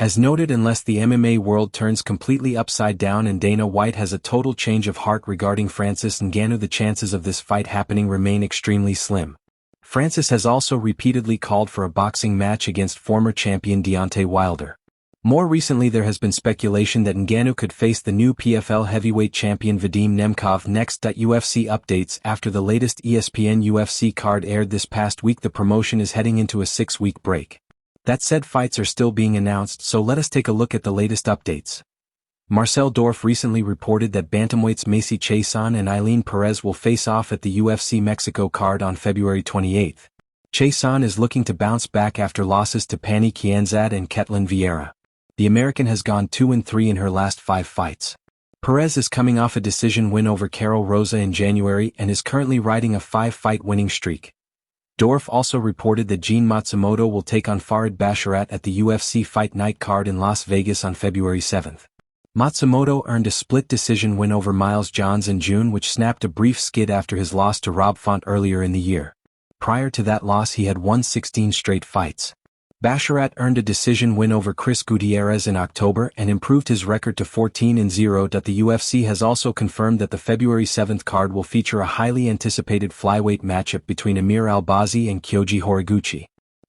As noted, unless the MMA world turns completely upside down and Dana White has a total change of heart regarding Francis Ngannou, the chances of this fight happening remain extremely slim. Francis has also repeatedly called for a boxing match against former champion Deontay Wilder. More recently, there has been speculation that Ngannou could face the new PFL heavyweight champion Vadim Nemkov next. UFC updates: after the latest ESPN UFC card aired this past week, the promotion is heading into a 6-week break. That said, fights are still being announced, so let us take a look at the latest updates. Marcel Dorf recently reported that bantamweights Macy Chiasson and Eileen Perez will face off at the UFC Mexico card on February 28. Chiasson is looking to bounce back after losses to Pani Kianzad and Ketlin Vieira. The American has gone 2-3 in her last 5 fights. Perez is coming off a decision win over Carol Rosa in January and is currently riding a 5-fight winning streak. Dorf also reported that Jean Matsumoto will take on Farid Basharat at the UFC Fight Night card in Las Vegas on February 7. Matsumoto earned a split decision win over Miles Johns in June, which snapped a brief skid after his loss to Rob Font earlier in the year. Prior to that loss, he had won 16 straight fights. Basharat earned a decision win over Chris Gutierrez in October and improved his record to 14-0. The UFC has also confirmed that the February 7 card will feature a highly anticipated flyweight matchup between Amir Albazi and Kyoji Horiguchi.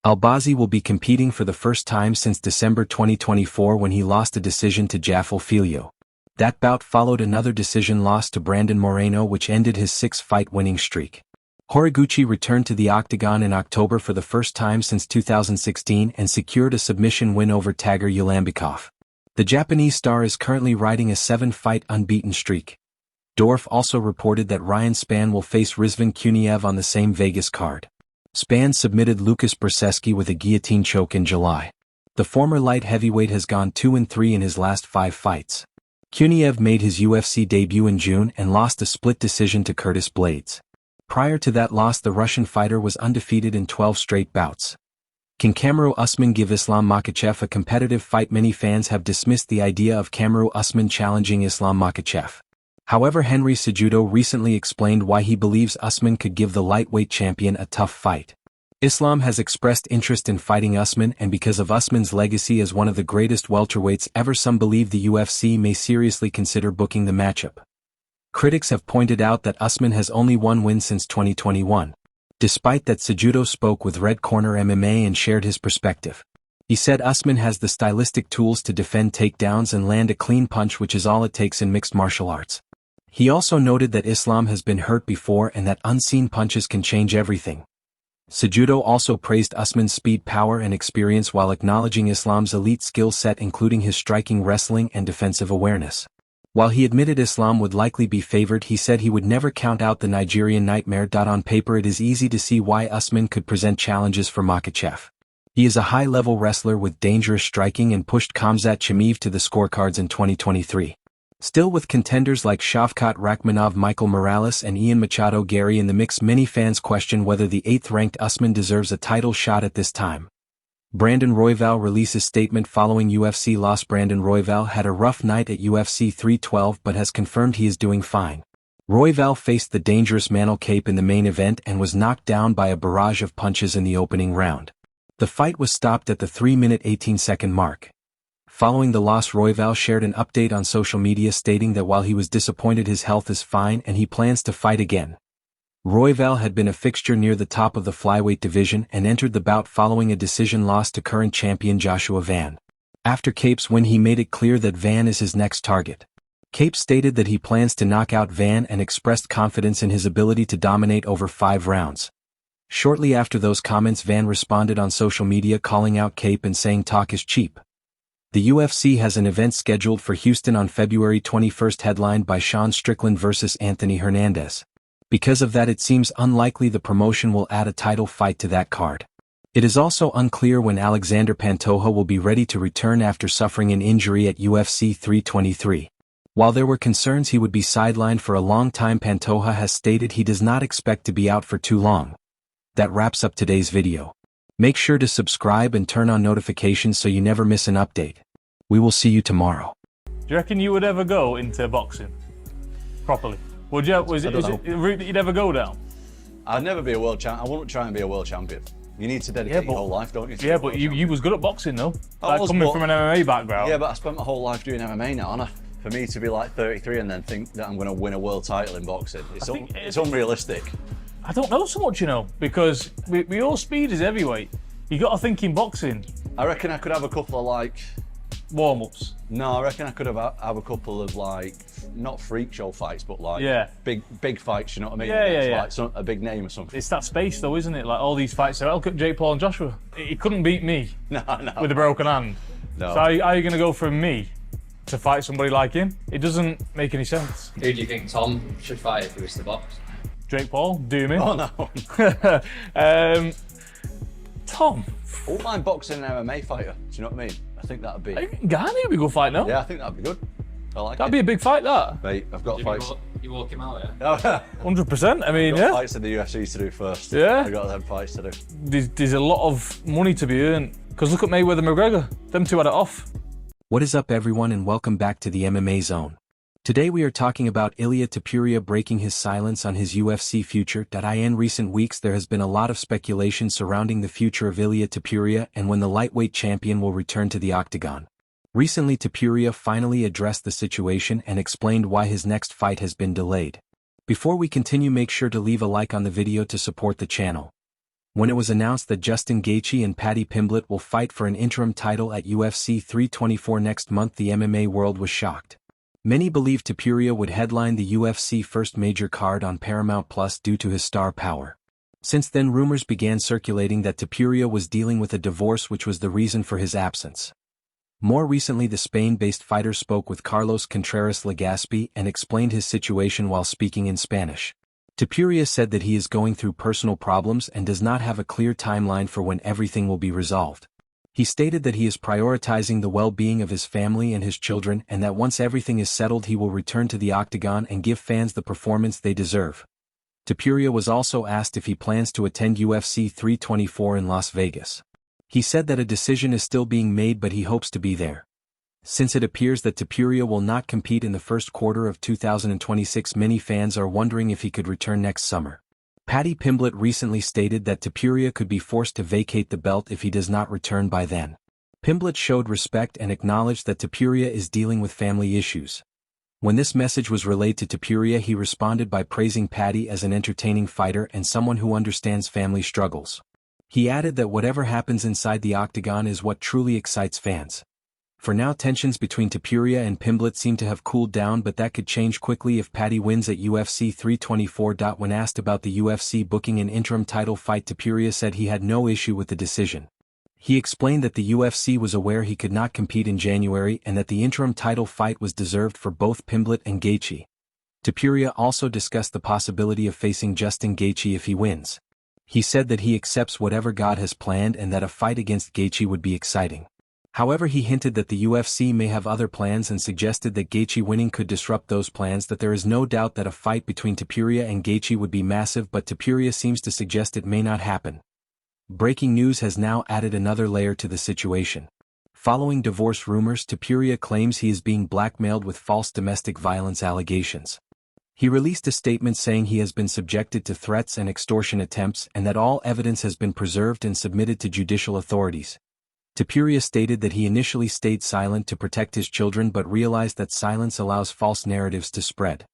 Albazi will be competing for the first time since December 2024 when he lost a decision to Jaffel Filho. That bout followed another decision loss to Brandon Moreno, which ended his 6-fight winning streak. Horiguchi returned to the octagon in October for the first time since 2016 and secured a submission win over Tager Ulambikov. The Japanese star is currently riding a 7-fight unbeaten streak. Dorf also reported that Ryan Spann will face Rizvan Kuniev on the same Vegas card. Spann submitted Lucas Brzeski with a guillotine choke in July. The former light heavyweight has gone 2-3 in his last 5 fights. Kuniev made his UFC debut in June and lost a split decision to Curtis Blades. Prior to that loss, the Russian fighter was undefeated in 12 straight bouts. Can Kamaru Usman give Islam Makhachev a competitive fight? Many fans have dismissed the idea of Kamaru Usman challenging Islam Makhachev. However, Henry Cejudo recently explained why he believes Usman could give the lightweight champion a tough fight. Islam has expressed interest in fighting Usman, and because of Usman's legacy as one of the greatest welterweights ever, some believe the UFC may seriously consider booking the matchup. Critics have pointed out that Usman has only one win since 2021. Despite that, Cejudo spoke with Red Corner MMA and shared his perspective. He said Usman has the stylistic tools to defend takedowns and land a clean punch, which is all it takes in mixed martial arts. He also noted that Islam has been hurt before and that unseen punches can change everything. Cejudo also praised Usman's speed, power and experience while acknowledging Islam's elite skill set, including his striking, wrestling and defensive awareness. While he admitted Islam would likely be favored, he said he would never count out the Nigerian nightmare. On paper, it is easy to see why Usman could present challenges for Makhachev. He is a high-level wrestler with dangerous striking and pushed Khamzat Chimaev to the scorecards in 2023. Still, with contenders like Shavkat Rakhmonov, Michael Morales and Ian Machado Gary in the mix, many fans question whether the 8th-ranked Usman deserves a title shot at this time. Brandon Royval releases statement following UFC loss. Brandon Royval had a rough night at UFC 312 but has confirmed he is doing fine. Royval faced the dangerous Manel Kape in the main event and was knocked down by a barrage of punches in the opening round. The fight was stopped at the 3-minute 18-second mark. Following the loss, Royval shared an update on social media stating that while he was disappointed, his health is fine and he plans to fight again. Royval had been a fixture near the top of the flyweight division and entered the bout following a decision loss to current champion Joshua Van. After Kape's win, he made it clear that Van is his next target. Kape stated that he plans to knock out Van and expressed confidence in his ability to dominate over 5 rounds. Shortly after those comments, Van responded on social media calling out Kape and saying talk is cheap. The UFC has an event scheduled for Houston on February 21, headlined by Sean Strickland vs. Anthony Hernandez. Because of that, it seems unlikely the promotion will add a title fight to that card. It is also unclear when Alexander Pantoja will be ready to return after suffering an injury at UFC 323. While there were concerns he would be sidelined for a long time, Pantoja has stated he does not expect to be out for too long. That wraps up today's video. Make sure to subscribe and turn on notifications so you never miss an update. We will see you tomorrow. Do you reckon you would ever go into boxing properly? Would you? Is it a route that you'd ever go down? I'd never be a world champ. I wouldn't try and be a world champion. You need to dedicate your whole life, don't you? Yeah, but you was good at boxing, though. I was, coming from an MMA background. Yeah, but I spent my whole life doing MMA now, haven't I? For me to be like 33 and then think that I'm going to win a world title in boxing, it's unrealistic. I don't know so much, you know, because with your speed as heavyweight, you got to think in boxing. I reckon I could have a couple of like warm-ups. No, I reckon I could have a couple of like not freak show fights, but like big fights. You know what I mean? Yeah. Like a big name or something. It's that space, though, isn't it? Like all these fights. Look at Jake Paul and Joshua. He couldn't beat me. No. With a broken hand. No. So how are you going to go from me to fight somebody like him? It doesn't make any sense. Who do you think Tom should fight if he was to box? Jake Paul, do me. Oh no. Tom. I wouldn't mind boxing an MMA fighter. Do you know what I mean? I think that'd be. Ngannou would be a good fight, no? Yeah, I think that'd be good. I like That'd be a big fight, that. Mate, I've got fights. You walk him out, yeah? 100%. I mean, I've got fights in the UFC to do first. Yeah. I've got them fights to do. There's a lot of money to be earned. Because look at Mayweather and McGregor. Them two had it off. What is up, everyone, and welcome back to the MMA Zone. Today we are talking about Ilia Topuria breaking his silence on his UFC future. In recent weeks there has been a lot of speculation surrounding the future of Ilia Topuria and when the lightweight champion will return to the octagon. Recently Topuria finally addressed the situation and explained why his next fight has been delayed. Before we continue, make sure to leave a like on the video to support the channel. When it was announced that Justin Gaethje and Paddy Pimblett will fight for an interim title at UFC 324 next month, the MMA world was shocked. Many believed Topuria would headline the UFC first major card on Paramount Plus due to his star power. Since then, rumors began circulating that Topuria was dealing with a divorce, which was the reason for his absence. More recently, the Spain-based fighter spoke with Carlos Contreras Legaspi and explained his situation while speaking in Spanish. Topuria said that he is going through personal problems and does not have a clear timeline for when everything will be resolved. He stated that he is prioritizing the well-being of his family and his children and that once everything is settled he will return to the octagon and give fans the performance they deserve. Topuria was also asked if he plans to attend UFC 324 in Las Vegas. He said that a decision is still being made, but he hopes to be there. Since it appears that Topuria will not compete in the first quarter of 2026, many fans are wondering if he could return next summer. Paddy Pimblett recently stated that Topuria could be forced to vacate the belt if he does not return by then. Pimblett showed respect and acknowledged that Topuria is dealing with family issues. When this message was relayed to Topuria, he responded by praising Paddy as an entertaining fighter and someone who understands family struggles. He added that whatever happens inside the octagon is what truly excites fans. For now, tensions between Topuria and Pimblett seem to have cooled down, but that could change quickly if Paddy wins at UFC 324. When asked about the UFC booking an interim title fight, Topuria said he had no issue with the decision. He explained that the UFC was aware he could not compete in January and that the interim title fight was deserved for both Pimblett and Gaethje. Topuria also discussed the possibility of facing Justin Gaethje if he wins. He said that he accepts whatever God has planned and that a fight against Gaethje would be exciting. However, he hinted that the UFC may have other plans and suggested that Gaethje winning could disrupt those plans. That there is no doubt that a fight between Topuria and Gaethje would be massive, but Topuria seems to suggest it may not happen. Breaking news has now added another layer to the situation. Following divorce rumors, Topuria claims he is being blackmailed with false domestic violence allegations. He released a statement saying he has been subjected to threats and extortion attempts and that all evidence has been preserved and submitted to judicial authorities. Topuria stated that he initially stayed silent to protect his children but realized that silence allows false narratives to spread.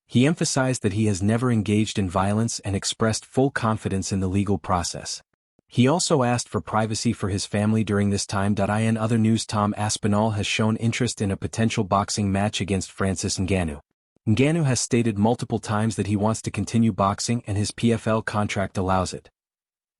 He emphasized that he has never engaged in violence and expressed full confidence in the legal process. He also asked for privacy for his family during this time. In other news, Tom Aspinall has shown interest in a potential boxing match against Francis Ngannou. Ngannou has stated multiple times that he wants to continue boxing and his PFL contract allows it.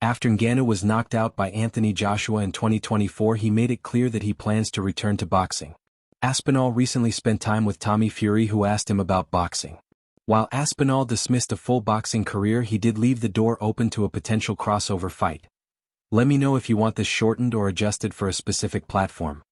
After Ngannou was knocked out by Anthony Joshua in 2024, he made it clear that he plans to return to boxing. Aspinall recently spent time with Tommy Fury, who asked him about boxing. While Aspinall dismissed a full boxing career, he did leave the door open to a potential crossover fight. Let me know if you want this shortened or adjusted for a specific platform.